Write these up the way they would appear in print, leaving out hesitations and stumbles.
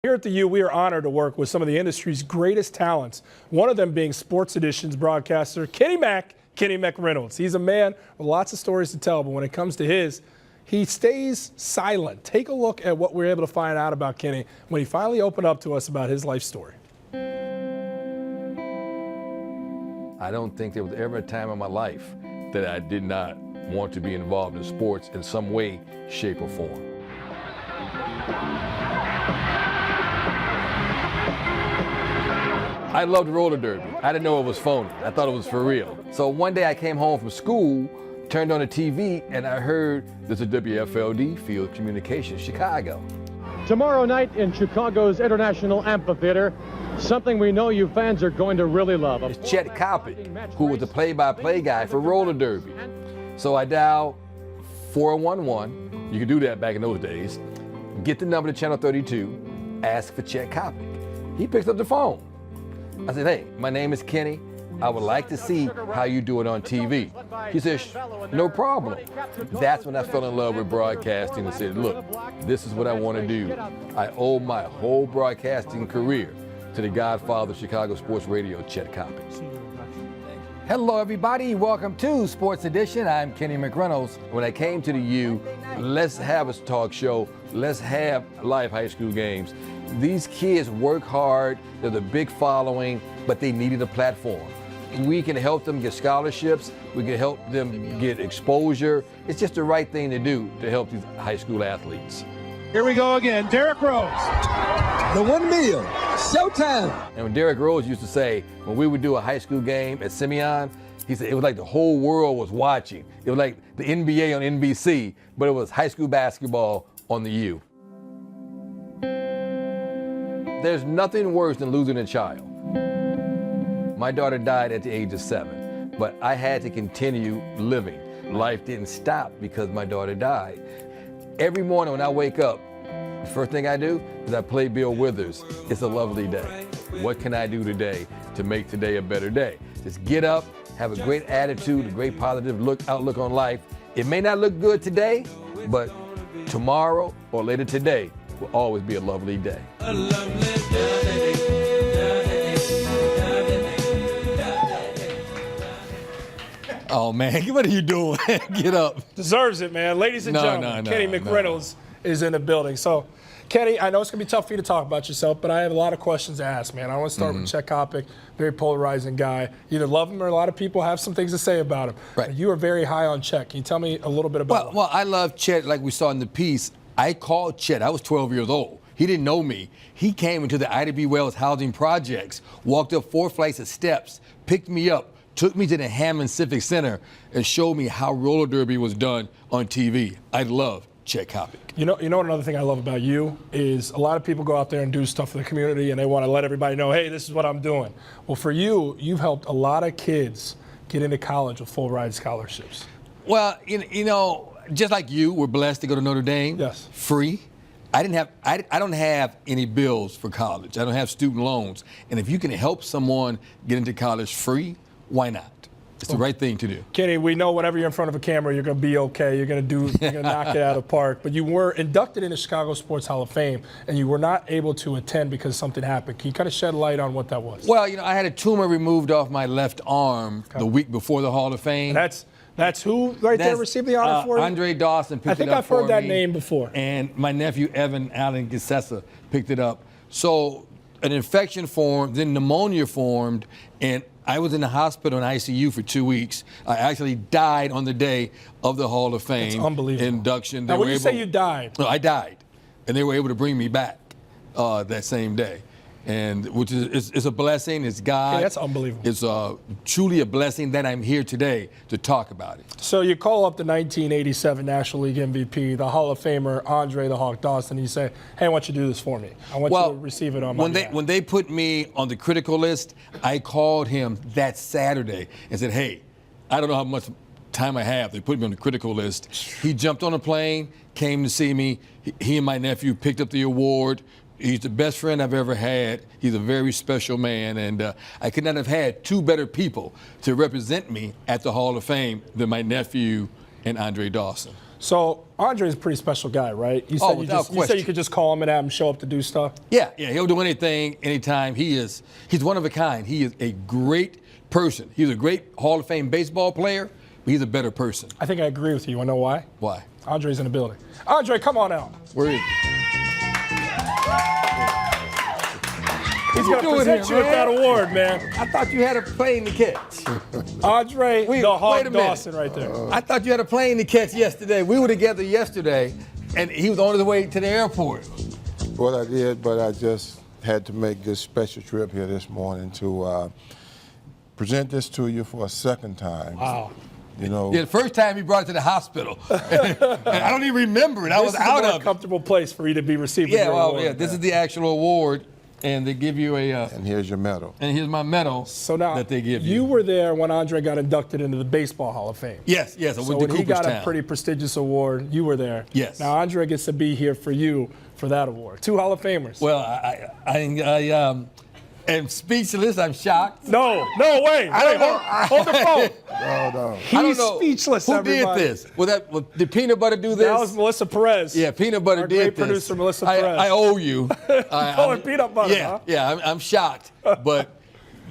Here at the U, we are honored to work with some of the industry's greatest talents, one of them being Sports Edition's broadcaster, Kenny McReynolds. He's a man with lots of stories to tell, but when it comes to his, he stays silent. Take a look at what we were able to find out about Kenny when he finally opened up to us about his life story. I don't think there was ever a time in my life that I did not want to be involved in sports in some way, shape, or form. I loved roller derby. I didn't know it was phony. I thought it was for real. So one day I came home from school, turned on the TV, and I heard there's a WFLD Field Communications Chicago. Tomorrow night in Chicago's International Amphitheater, something we know you fans are going to really love. It's Chet Coppock, who was the play-by-play guy for roller derby. So I dialed 411. You could do that back in those days. Get the number to Channel 32, ask for Chet Coppock. He picks up the phone. I said, hey, my name is Kenny. I would like to see how you do it on TV. He says, no problem. That's when I fell in love with broadcasting and said, look, this is what I want to do. I owe my whole broadcasting career to the godfather of Chicago sports radio, Chet Coppock. Hello, everybody. Welcome to Sports Edition. I'm Kenny McReynolds. When I came to the U, let's have a talk show. Let's have live high school games. These kids work hard. They're the big following, but they needed a platform. We can help them get scholarships. We can help them get exposure. It's just the right thing to do to help these high school athletes. Here we go again. Derrick Rose. The 1 million. Showtime. And when Derrick Rose used to say, when we would do a high school game at Simeon, he said it was like the whole world was watching. It was like the NBA on NBC, but it was high school basketball on the U. There's nothing worse than losing a child. My daughter died at the age of 7, but I had to continue living. Life didn't stop because my daughter died. Every morning when I wake up, the first thing I do is I play Bill Withers. It's a lovely day. What can I do today to make today a better day? Just get up, have a great attitude, a great positive outlook on life. It may not look good today, but tomorrow or later today will always be a lovely day. A lovely day. Oh, man, what are you doing? Get up. Deserves it, man. Ladies and gentlemen, Kenny McReynolds is in the building. So, Kenny, I know it's going to be tough for you to talk about yourself, but I have a lot of questions to ask, man. I want to start with Chet Coppock, very polarizing guy. You either love him or a lot of people have some things to say about him. Right. You are very high on Chet. Can you tell me a little bit about him? Well, I love Chet, like we saw in the piece. I called Chet. I was 12 years old. He didn't know me. He came into the Ida B. Wells housing projects, walked up 4 flights of steps, picked me up, took me to the Hammond Civic Center, and showed me how roller derby was done on TV. I love Chet Coppock. You know another thing I love about you is a lot of people go out there and do stuff for the community and they want to let everybody know, hey, this is what I'm doing. Well, for you, you've helped a lot of kids get into college with full ride scholarships. Well, you know, just like you, we're blessed to go to Notre Dame. Yes. Free. I don't have any bills for college. I don't have student loans. And if you can help someone get into college free, why not? It's the right thing to do. Kenny, we know whenever you're in front of a camera, you're going to be okay. You're going to knock it out of the park. But you were inducted into Chicago Sports Hall of Fame, and you were not able to attend because something happened. Can you kind of shed light on what that was? Well, you know, I had a tumor removed off my left arm the week before the Hall of Fame. That's who there received the honor for you? Andre Dawson picked it up for me. I think I've heard that name before. And my nephew, Evan Allen Gessessa, picked it up. So an infection formed, then pneumonia formed, and I was in the hospital in ICU for 2 weeks. I actually died on the day of the Hall of Fame. That's unbelievable. Induction. Now, when you say you died? No, I died. And they were able to bring me back that same day. And which is a blessing. It's God. Yeah, that's unbelievable. It's truly a blessing that I'm here today to talk about it. So you call up the 1987 National League MVP, the Hall of Famer Andre the Hawk Dawson, and you say, hey, I want you to do this for me. I want you to receive it on my behalf. When they put me on the critical list, I called him that Saturday and said, hey, I don't know how much time I have. They put me on the critical list. He jumped on a plane, came to see me. He and my nephew picked up the award. He's the best friend I've ever had. He's a very special man, and I could not have had 2 better people to represent me at the Hall of Fame than my nephew and Andre Dawson. So Andre's a pretty special guy, right? You Oh, said without you said question. you could just call him and have him show up to do stuff. Yeah, he'll do anything, anytime. He's one of a kind. He is a great person. He's a great Hall of Fame baseball player, but he's a better person. I think I agree with you. You know why? Why? Andre's in the building. Andre, come on out. Where is He's going to present you with that award, man. I thought you had a plane to catch. Andre, Wait the a Hawk minute. Dawson right there. I thought you had a plane to catch yesterday. We were together yesterday, and he was on his way to the airport. Well, I did, but I just had to make this special trip here this morning to present this to you for a second time. Wow. You know, Yeah, the first time he brought it to the hospital. And I don't even remember it. I was This is out a more of it. comfortable place for you to be receiving Yeah, your well, award. yeah, this is the actual award, and they give you a, and here's your medal. and here's my medal So now, that they give you were there when Andre got inducted into the Baseball Hall of Fame. Yes, I So went when to he got a Cooperstown. pretty prestigious award, you were there. Yes. Now Andre gets to be here for you for that award. 2 Hall of Famers. Well, I am speechless. I'm shocked. No, wait. Hold the phone. No. I don't He's know speechless, who everybody. did this. Did Peanut Butter do this? That was Melissa Perez. Yeah, Peanut Butter Our did great this. producer, Melissa Perez. I owe you. Call it Peanut Butter, Yeah, huh? yeah. I'm shocked, but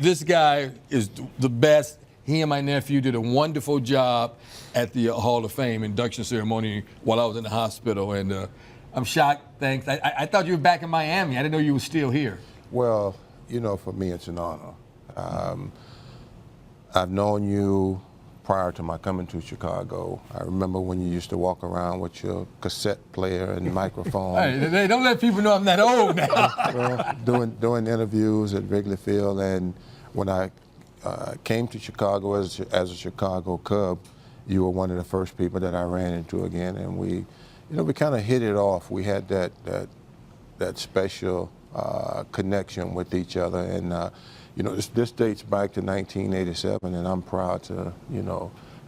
this guy is the best. He and my nephew did a wonderful job at the Hall of Fame induction ceremony while I was in the hospital, and I'm shocked. Thanks. I thought you were back in Miami. I didn't know you were still here. Well, you know, for me, it's an honor. I've known you prior to my coming to Chicago. I remember when you used to walk around with your cassette player and microphone. Hey, don't let people know I'm that old now. doing interviews at Wrigley Field, and when I came to Chicago as a Chicago Cub, you were one of the first people that I ran into again, and we kind of hit it off. We had that special connection with each other, and this dates back to 1987, and I'm proud to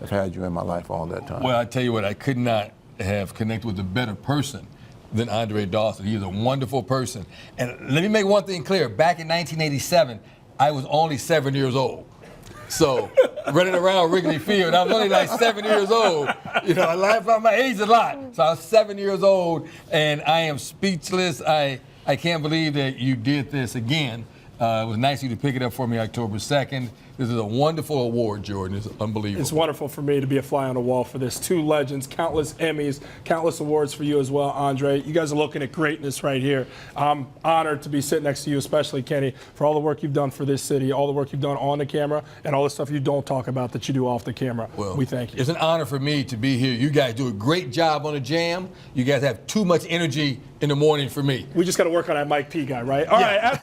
have had you in my life all that time. Well, I tell you what, I could not have connected with a better person than Andre Dawson. He is a wonderful person. And let me make one thing clear. Back in 1987, I was only 7 years old. So running around Wrigley Field, I was only like 7 years old. I laugh about my age a lot. So I was 7 years old, and I am speechless. I can't believe that you did this again. It was nice of you to pick it up for me October 2nd. This is a wonderful award, Jordan. It's unbelievable. It's wonderful for me to be a fly on the wall for this. 2 legends, countless Emmys, countless awards for you as well, Andre. You guys are looking at greatness right here. I'm honored to be sitting next to you, especially Kenny, for all the work you've done for this city, all the work you've done on the camera, and all the stuff you don't talk about that you do off the camera. Well, we thank you. It's an honor for me to be here. You guys do a great job on the Jam. You guys have too much energy in the morning for me. We just got to work on that Mike P guy, right? All right.